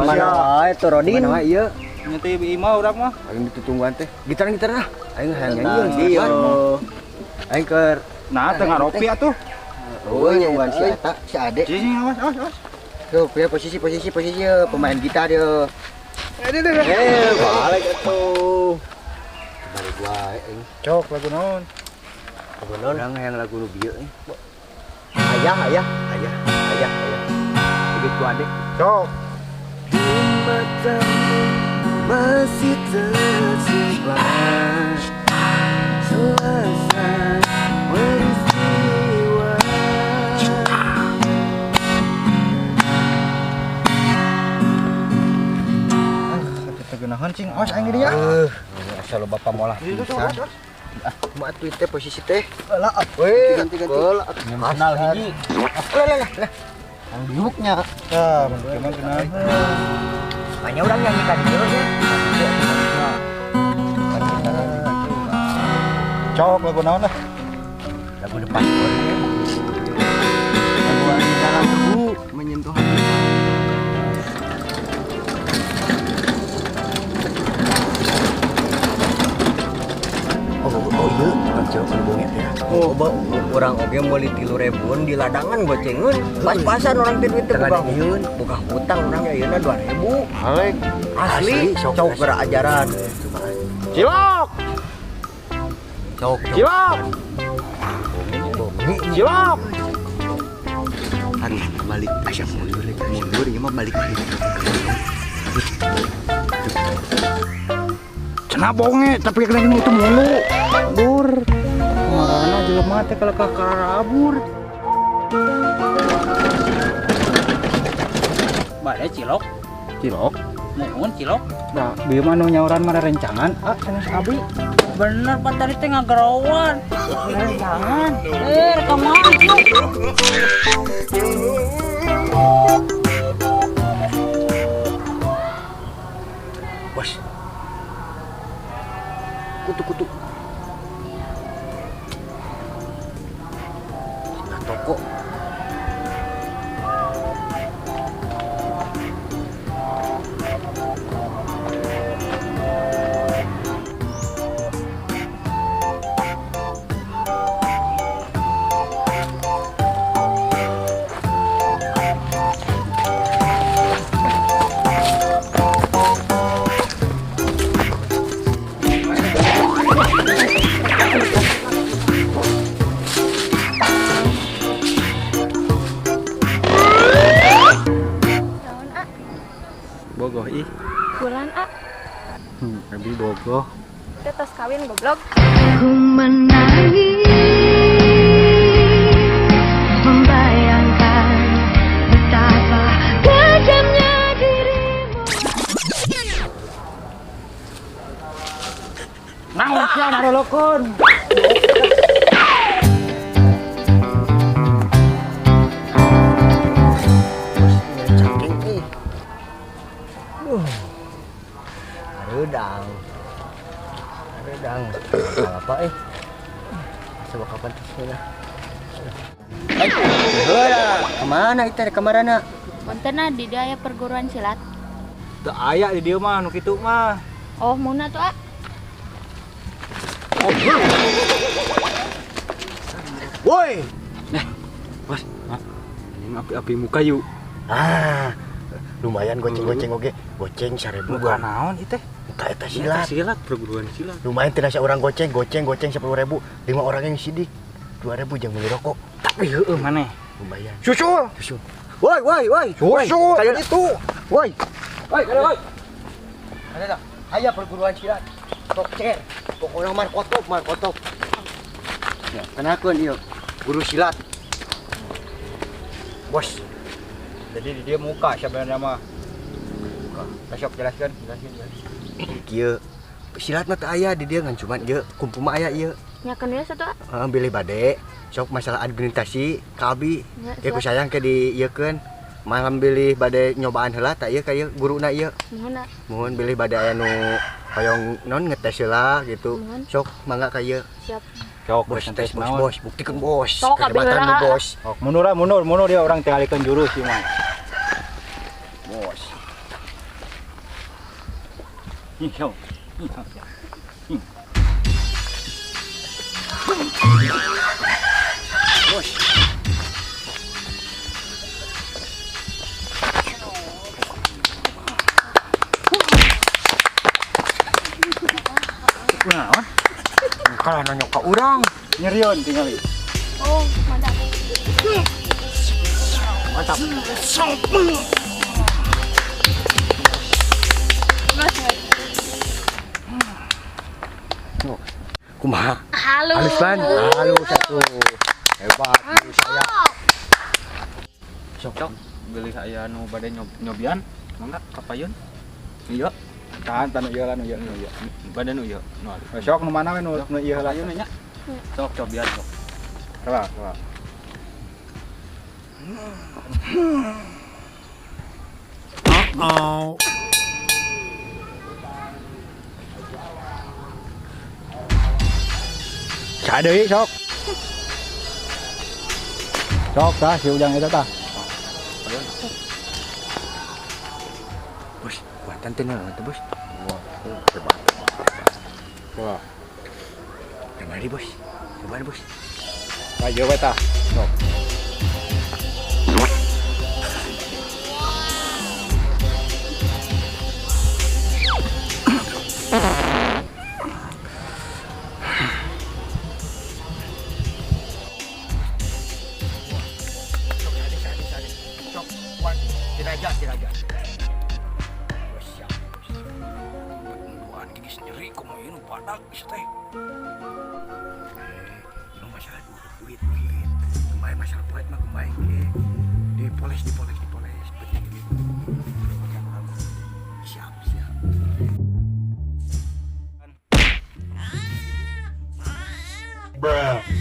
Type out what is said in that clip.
mana wae tuh Rodin. Mana wae ieu? Nya teh ieu mah urang mah. Aing ditutungguan teh. Gitar lah. Aing hayang nyanyi. Aing keur Nah, teu ngaropi atuh. oh nyungguan si eta si Ade. Sini awas. Tuh, punya posisi pemain gitar dia. Balik atuh. Balik wae aing. Cok lagu naon? Lagu naon? Urang hayang lagu nu bieu nih. Ayah. Begitu Ade. Cok. Matamu masih tersimpan selasa peristiwa. Kita gunakan cing. Awas aing dia. Asal bapak molah pisan. Kumaha atuh teh posisi teh? Lah, Ganti. kenal hiji. Lah. Ang diuknya. Ya, cuman kenal. Hanya orang nyanyi ka dieu nya. Cok lagu naon lah? Lagu depan Korea. Lagu di dalam tubuh menyentuh hati. Oh iya, Cok, ngomongnya ya. Oh, orang oge meuli 3.000 di ladangan gocengeun. Pas-pasan orang teh duit teh boga hutang urang ya ayeuna 2.000. Alik. Asli, cok geura ajaran. Cilok. Cok. Cilok. Harus balik asap mundur ieu mah balik. Cenah bonge, tapi kena itu mulu. Bur. Marana jelema teh kalau ka karabur. Bade cilok. Cilok. Muhun cilok. Nah, bieu mah nu nyauran mah rencangan. Sanes abi. Bener Pak tadi teh ngagerawan. Jangan. Rekaman. Bos. Kutu. Nah, toko. Bogoh ih. Bulan A, Abi bogoh. kita tos kawin goblok. Ku menangis membayangkan betapa kejamnya dirimu. Naon sia narelokon? Cangking nih. Redang. Apa coba kapan tuh kemana itu kamarana? Kontena di daya perguruan silat. Teu aya di dieu mah nu kitu mah. Oh, muna tuh, A. Woi. Bos. Ini api muka yuk. Lumayan goceng oge. Goceng 1.000 Bukan naon ieu teh? Eta silat. Silat perguruan silat. Lumayan tidak orang goceng 10.000, 5 orang yang sidik 2.000 jangan beli rokok. Tapi heueuh maneh. Lumayan. Susul. Woi. Susul. Kayak itu. Woi. Ada dah. Aya perguruan silat. Tokcer. Pokoknya markotop. Ya, kenakeun ieu guru silat. Bos. Jadi di dia muka sebenarnya mah. Besok jelaskan. Kieu silat mah teu aya di dieu ngan cuman ieu kumpul mah aya ieu. Nyakeun dia satu, A. Bilih bade sok masalah administrasi kabi Ya, ku sayang ke di ieukeun malam bilih bade nyobaan heula tak ieu ka ieu guruna ieu Mohon, A. mohon bilih bade aya nu hoyong non ngetes heula gitu Mohon. sok mangga ka ieu Siap. Cok bos tes bos buktikeun bos Sok, kabeh kehebatan heula. lu bos mundur dia orang tinggalikeun jurus ieu mah. bos Iyo. Kunaon? Kalau nanya ke orang, Nyerion tingali. Oh, mantap. mantap. Kumaha? Halo. Halus ban? Halus satu. Hebat, halus saya. Sok beli aya nu bade nyobian. Mangga kapayun. Iya. Tahan tanu ieu lah nu ieu. Bade nu ieu. Nu. Sok nu mana we nu ieu lah. Ayo nya. Sok cobian sok. Coba. Cai deui sok. Sok tah si ujang eta tah. Bos, buatan teh naon teh, Bos? Hebat. Wah, Kemari, Bos. Kemari, Bos. ayo we tah. Sok. Tiraja. Bos, siap. Buat gini sendiri, kumaha ieu nu badak geus teh. Ini masalah duit. Kemarin masalah duit mah kemarin dipoles. Siap. Bruh.